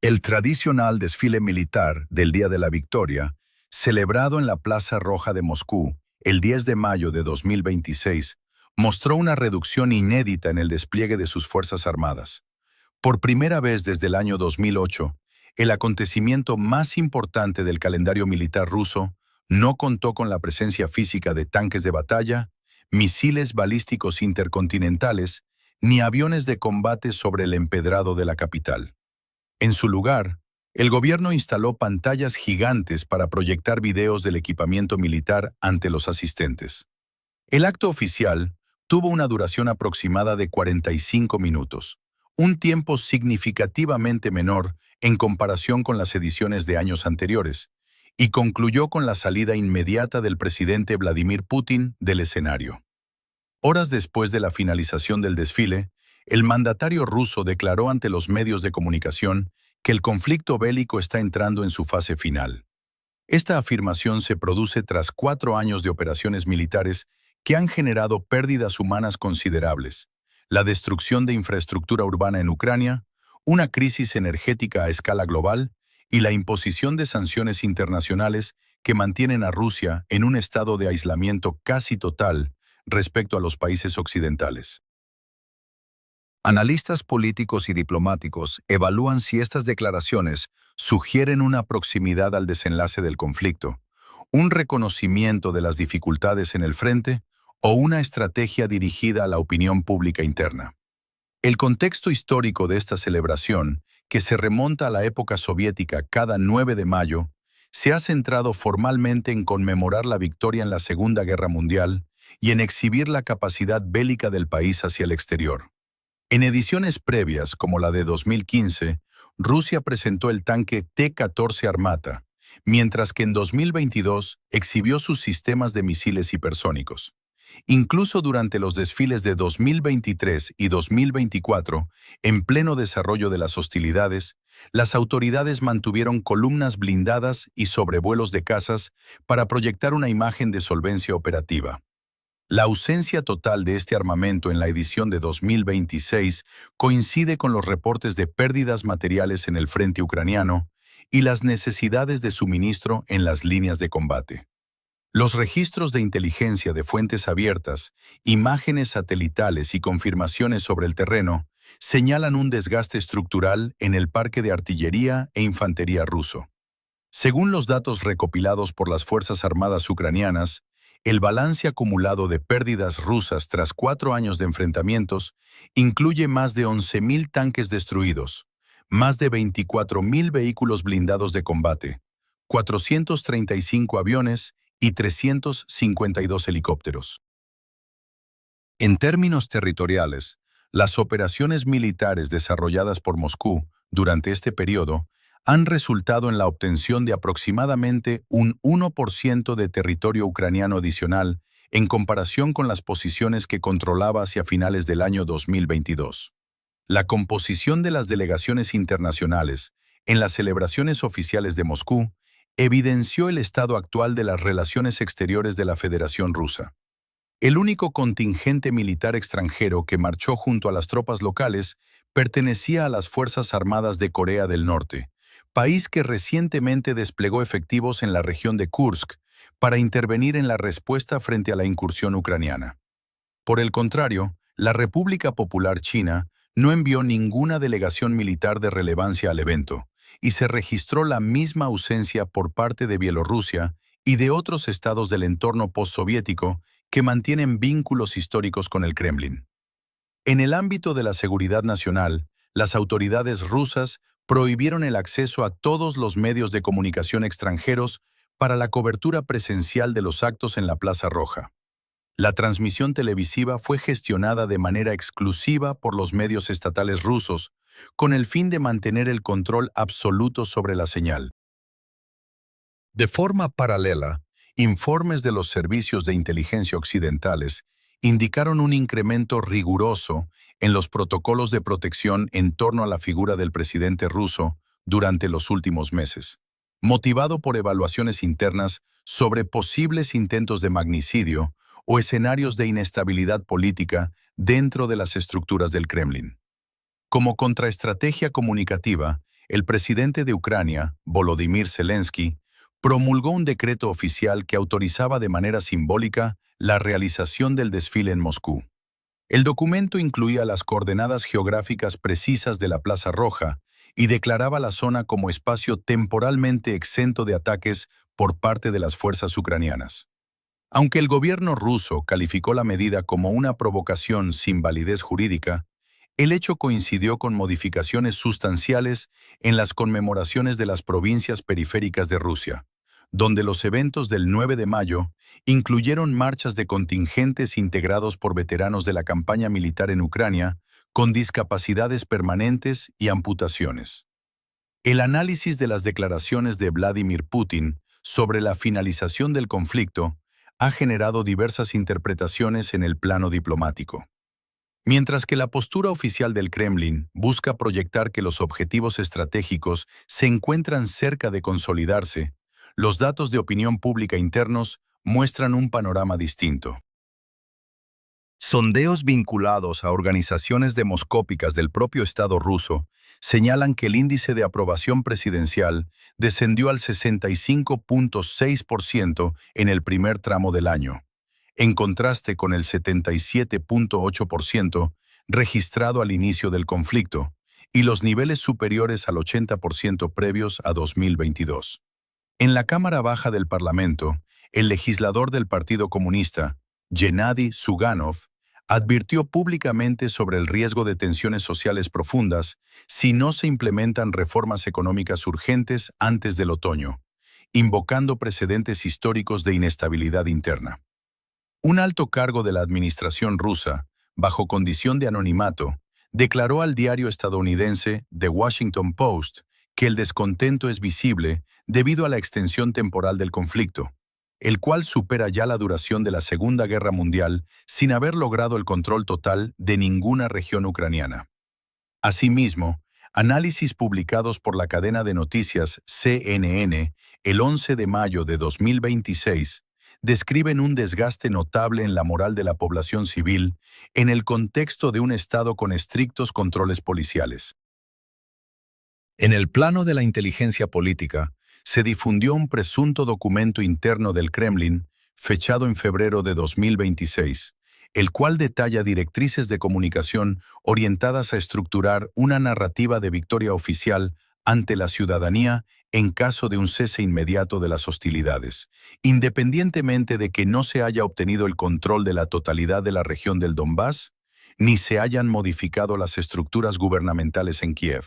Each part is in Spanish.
El tradicional desfile militar del Día de la Victoria, celebrado en la Plaza Roja de Moscú el 10 de mayo de 2026, mostró una reducción inédita en el despliegue de sus Fuerzas Armadas. Por primera vez desde el año 2008, el acontecimiento más importante del calendario militar ruso no contó con la presencia física de tanques de batalla, misiles balísticos intercontinentales, ni aviones de combate sobre el empedrado de la capital. En su lugar, el gobierno instaló pantallas gigantes para proyectar videos del equipamiento militar ante los asistentes. El acto oficial tuvo una duración aproximada de 45 minutos, un tiempo significativamente menor en comparación con las ediciones de años anteriores, y concluyó con la salida inmediata del presidente Vladimir Putin del escenario. Horas después de la finalización del desfile, el mandatario ruso declaró ante los medios de comunicación que el conflicto bélico está entrando en su fase final. Esta afirmación se produce tras 4 años de operaciones militares que han generado pérdidas humanas considerables, la destrucción de infraestructura urbana en Ucrania, una crisis energética a escala global y la imposición de sanciones internacionales que mantienen a Rusia en un estado de aislamiento casi total respecto a los países occidentales. Analistas políticos y diplomáticos evalúan si estas declaraciones sugieren una proximidad al desenlace del conflicto, un reconocimiento de las dificultades en el frente o una estrategia dirigida a la opinión pública interna. El contexto histórico de esta celebración, que se remonta a la época soviética cada 9 de mayo, se ha centrado formalmente en conmemorar la victoria en la Segunda Guerra Mundial y en exhibir la capacidad bélica del país hacia el exterior. En ediciones previas, como la de 2015, Rusia presentó el tanque T-14 Armata, mientras que en 2022 exhibió sus sistemas de misiles hipersónicos. Incluso durante los desfiles de 2023 y 2024, en pleno desarrollo de las hostilidades, las autoridades mantuvieron columnas blindadas y sobrevuelos de cazas para proyectar una imagen de solvencia operativa. La ausencia total de este armamento en la edición de 2026 coincide con los reportes de pérdidas materiales en el frente ucraniano y las necesidades de suministro en las líneas de combate. Los registros de inteligencia de fuentes abiertas, imágenes satelitales y confirmaciones sobre el terreno señalan un desgaste estructural en el parque de artillería e infantería ruso. Según los datos recopilados por las Fuerzas Armadas ucranianas, el balance acumulado de pérdidas rusas tras 4 años de enfrentamientos incluye más de 11.000 tanques destruidos, más de 24.000 vehículos blindados de combate, 435 aviones y 352 helicópteros. En términos territoriales, las operaciones militares desarrolladas por Moscú durante este periodo han resultado en la obtención de aproximadamente un 1% de territorio ucraniano adicional en comparación con las posiciones que controlaba hacia finales del año 2022. La composición de las delegaciones internacionales en las celebraciones oficiales de Moscú evidenció el estado actual de las relaciones exteriores de la Federación Rusa. El único contingente militar extranjero que marchó junto a las tropas locales pertenecía a las Fuerzas Armadas de Corea del Norte, país que recientemente desplegó efectivos en la región de Kursk para intervenir en la respuesta frente a la incursión ucraniana. Por el contrario, la República Popular China no envió ninguna delegación militar de relevancia al evento, y se registró la misma ausencia por parte de Bielorrusia y de otros estados del entorno postsoviético que mantienen vínculos históricos con el Kremlin. En el ámbito de la seguridad nacional, las autoridades rusas prohibieron el acceso a todos los medios de comunicación extranjeros para la cobertura presencial de los actos en la Plaza Roja. La transmisión televisiva fue gestionada de manera exclusiva por los medios estatales rusos, con el fin de mantener el control absoluto sobre la señal. De forma paralela, informes de los servicios de inteligencia occidentales indicaron un incremento riguroso en los protocolos de protección en torno a la figura del presidente ruso durante los últimos meses, motivado por evaluaciones internas sobre posibles intentos de magnicidio o escenarios de inestabilidad política dentro de las estructuras del Kremlin. Como contraestrategia comunicativa, el presidente de Ucrania, Volodymyr Zelensky, promulgó un decreto oficial que autorizaba de manera simbólica la realización del desfile en Moscú. El documento incluía las coordenadas geográficas precisas de la Plaza Roja y declaraba la zona como espacio temporalmente exento de ataques por parte de las fuerzas ucranianas. Aunque el gobierno ruso calificó la medida como una provocación sin validez jurídica, el hecho coincidió con modificaciones sustanciales en las conmemoraciones de las provincias periféricas de Rusia, donde los eventos del 9 de mayo incluyeron marchas de contingentes integrados por veteranos de la campaña militar en Ucrania con discapacidades permanentes y amputaciones. El análisis de las declaraciones de Vladimir Putin sobre la finalización del conflicto ha generado diversas interpretaciones en el plano diplomático. Mientras que la postura oficial del Kremlin busca proyectar que los objetivos estratégicos se encuentran cerca de consolidarse, los datos de opinión pública internos muestran un panorama distinto. Sondeos vinculados a organizaciones demoscópicas del propio Estado ruso señalan que el índice de aprobación presidencial descendió al 65.6% en el primer tramo del año, en contraste con el 77.8% registrado al inicio del conflicto y los niveles superiores al 80% previos a 2022. En la Cámara Baja del Parlamento, el legislador del Partido Comunista, Gennady Zuganov, advirtió públicamente sobre el riesgo de tensiones sociales profundas si no se implementan reformas económicas urgentes antes del otoño, invocando precedentes históricos de inestabilidad interna. Un alto cargo de la administración rusa, bajo condición de anonimato, declaró al diario estadounidense The Washington Post que el descontento es visible debido a la extensión temporal del conflicto, el cual supera ya la duración de la Segunda Guerra Mundial sin haber logrado el control total de ninguna región ucraniana. Asimismo, análisis publicados por la cadena de noticias CNN el 11 de mayo de 2026 describen un desgaste notable en la moral de la población civil en el contexto de un Estado con estrictos controles policiales. En el plano de la inteligencia política, se difundió un presunto documento interno del Kremlin, fechado en febrero de 2026, el cual detalla directrices de comunicación orientadas a estructurar una narrativa de victoria oficial ante la ciudadanía en caso de un cese inmediato de las hostilidades, independientemente de que no se haya obtenido el control de la totalidad de la región del Donbass, ni se hayan modificado las estructuras gubernamentales en Kiev.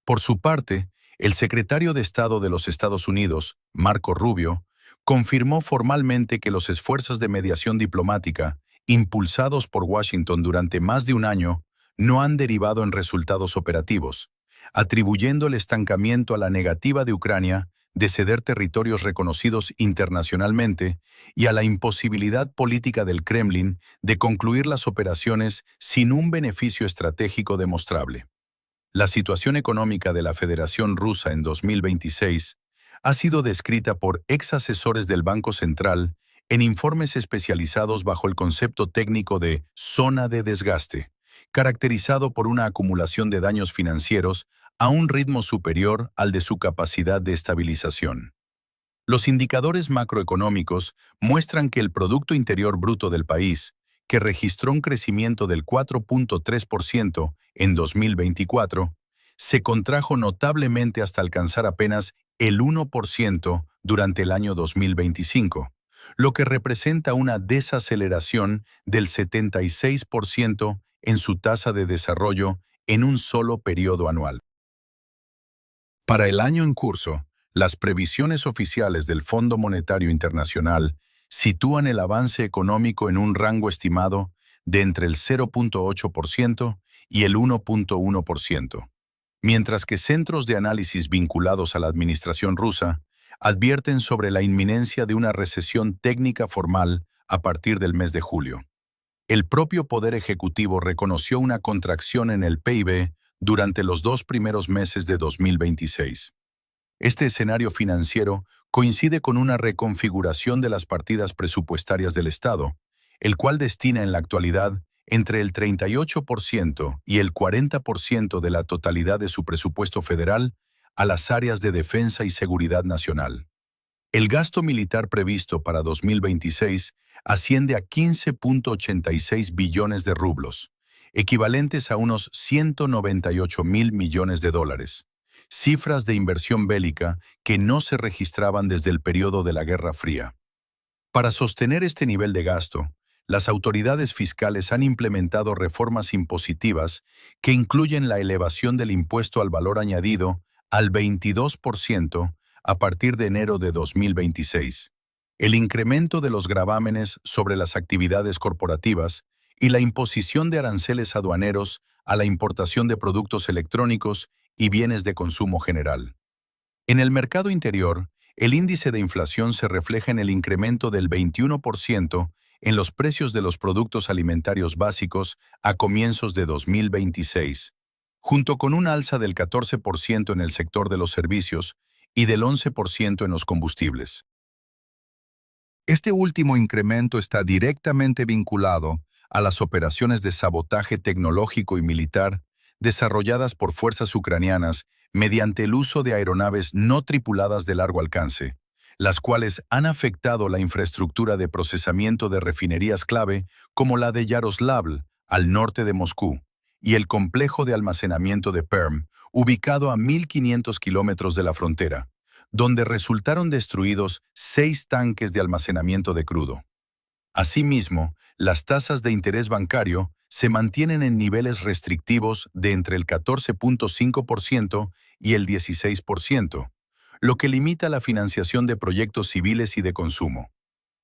Por su parte, el secretario de Estado de los Estados Unidos, Marco Rubio, confirmó formalmente que los esfuerzos de mediación diplomática, impulsados por Washington durante más de un año, no han derivado en resultados operativos, atribuyendo el estancamiento a la negativa de Ucrania de ceder territorios reconocidos internacionalmente y a la imposibilidad política del Kremlin de concluir las operaciones sin un beneficio estratégico demostrable. La situación económica de la Federación Rusa en 2026 ha sido descrita por ex asesores del Banco Central en informes especializados bajo el concepto técnico de zona de desgaste, caracterizado por una acumulación de daños financieros a un ritmo superior al de su capacidad de estabilización. Los indicadores macroeconómicos muestran que el Producto Interior Bruto del país, que registró un crecimiento del 4.3% en 2024, se contrajo notablemente hasta alcanzar apenas el 1% durante el año 2025, lo que representa una desaceleración del 76% en su tasa de desarrollo en un solo periodo anual. Para el año en curso, las previsiones oficiales del Fondo Monetario Internacional sitúan el avance económico en un rango estimado de entre el 0.8% y el 1.1%, mientras que centros de análisis vinculados a la administración rusa advierten sobre la inminencia de una recesión técnica formal a partir del mes de julio. El propio Poder Ejecutivo reconoció una contracción en el PIB durante los 2 primeros meses de 2026. Este escenario financiero coincide con una reconfiguración de las partidas presupuestarias del Estado, el cual destina en la actualidad entre el 38% y el 40% de la totalidad de su presupuesto federal a las áreas de defensa y seguridad nacional. El gasto militar previsto para 2026 asciende a 15.86 billones de rublos, equivalentes a unos 198.000 millones de dólares, cifras de inversión bélica que no se registraban desde el periodo de la Guerra Fría. Para sostener este nivel de gasto, las autoridades fiscales han implementado reformas impositivas que incluyen la elevación del impuesto al valor añadido al 22% a partir de enero de 2026, el incremento de los gravámenes sobre las actividades corporativas y la imposición de aranceles aduaneros a la importación de productos electrónicos y bienes de consumo general. En el mercado interior, el índice de inflación se refleja en el incremento del 21% en los precios de los productos alimentarios básicos a comienzos de 2026, junto con un alza del 14% en el sector de los servicios y del 11% en los combustibles. Este último incremento está directamente vinculado a las operaciones de sabotaje tecnológico y militar desarrolladas por fuerzas ucranianas mediante el uso de aeronaves no tripuladas de largo alcance, las cuales han afectado la infraestructura de procesamiento de refinerías clave como la de Yaroslavl, al norte de Moscú, y el complejo de almacenamiento de Perm, ubicado a 1.500 kilómetros de la frontera, donde resultaron destruidos 6 tanques de almacenamiento de crudo. Asimismo, las tasas de interés bancario se mantienen en niveles restrictivos de entre el 14.5% y el 16%, lo que limita la financiación de proyectos civiles y de consumo.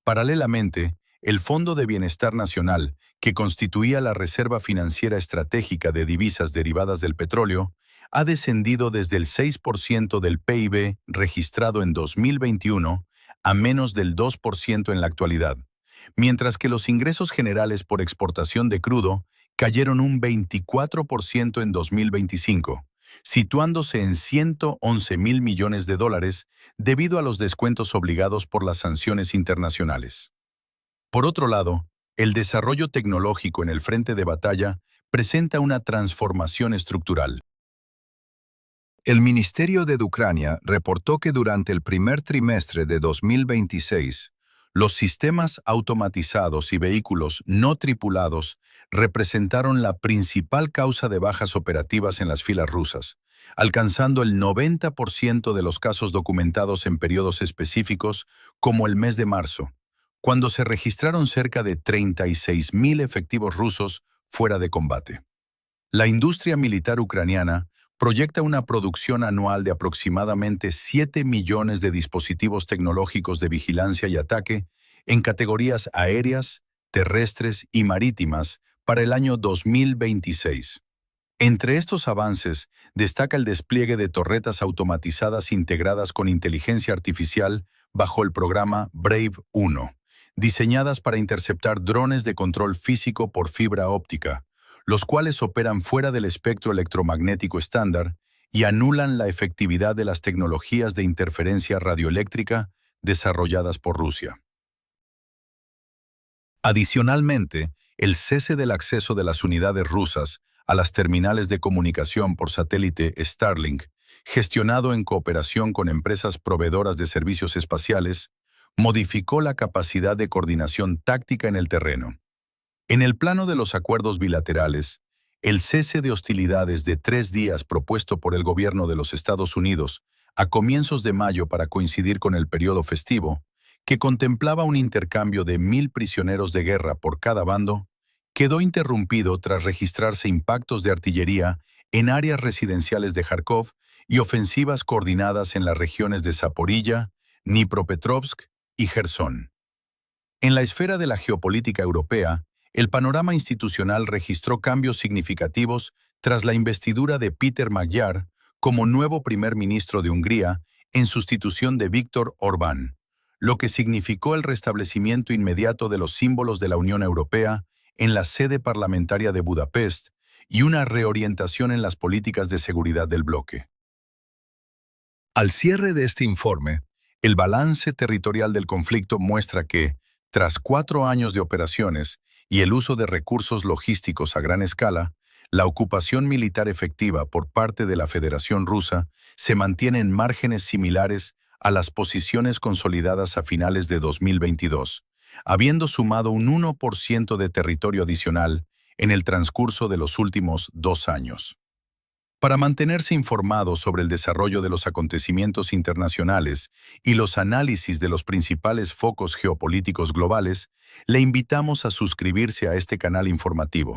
Paralelamente, el Fondo de Bienestar Nacional, que constituía la reserva financiera estratégica de divisas derivadas del petróleo, ha descendido desde el 6% del PIB registrado en 2021 a menos del 2% en la actualidad, mientras que los ingresos generales por exportación de crudo cayeron un 24% en 2025, situándose en 111.000 millones de dólares debido a los descuentos obligados por las sanciones internacionales. Por otro lado, el desarrollo tecnológico en el frente de batalla presenta una transformación estructural. El Ministerio de Ucrania reportó que durante el primer trimestre de 2026, los sistemas automatizados y vehículos no tripulados representaron la principal causa de bajas operativas en las filas rusas, alcanzando el 90% de los casos documentados en periodos específicos, como el mes de marzo, cuando se registraron cerca de 36.000 efectivos rusos fuera de combate. La industria militar ucraniana proyecta una producción anual de aproximadamente 7 millones de dispositivos tecnológicos de vigilancia y ataque en categorías aéreas, terrestres y marítimas para el año 2026. Entre estos avances destaca el despliegue de torretas automatizadas integradas con inteligencia artificial bajo el programa Brave 1, diseñadas para interceptar drones de control físico por fibra óptica, los cuales operan fuera del espectro electromagnético estándar y anulan la efectividad de las tecnologías de interferencia radioeléctrica desarrolladas por Rusia. Adicionalmente, el cese del acceso de las unidades rusas a las terminales de comunicación por satélite Starlink, gestionado en cooperación con empresas proveedoras de servicios espaciales, modificó la capacidad de coordinación táctica en el terreno. En el plano de los acuerdos bilaterales, el cese de hostilidades de 3 días propuesto por el gobierno de los Estados Unidos a comienzos de mayo para coincidir con el periodo festivo, que contemplaba un intercambio de 1.000 prisioneros de guerra por cada bando, quedó interrumpido tras registrarse impactos de artillería en áreas residenciales de Kharkov y ofensivas coordinadas en las regiones de Zaporilla, Dnipropetrovsk y Jersón. En la esfera de la geopolítica europea, el panorama institucional registró cambios significativos tras la investidura de Péter Magyar como nuevo primer ministro de Hungría en sustitución de Viktor Orbán, lo que significó el restablecimiento inmediato de los símbolos de la Unión Europea en la sede parlamentaria de Budapest y una reorientación en las políticas de seguridad del bloque. Al cierre de este informe, el balance territorial del conflicto muestra que, tras 4 años de operaciones y el uso de recursos logísticos a gran escala, la ocupación militar efectiva por parte de la Federación Rusa se mantiene en márgenes similares a las posiciones consolidadas a finales de 2022, habiendo sumado un 1% de territorio adicional en el transcurso de los últimos 2 años. Para mantenerse informado sobre el desarrollo de los acontecimientos internacionales y los análisis de los principales focos geopolíticos globales, le invitamos a suscribirse a este canal informativo.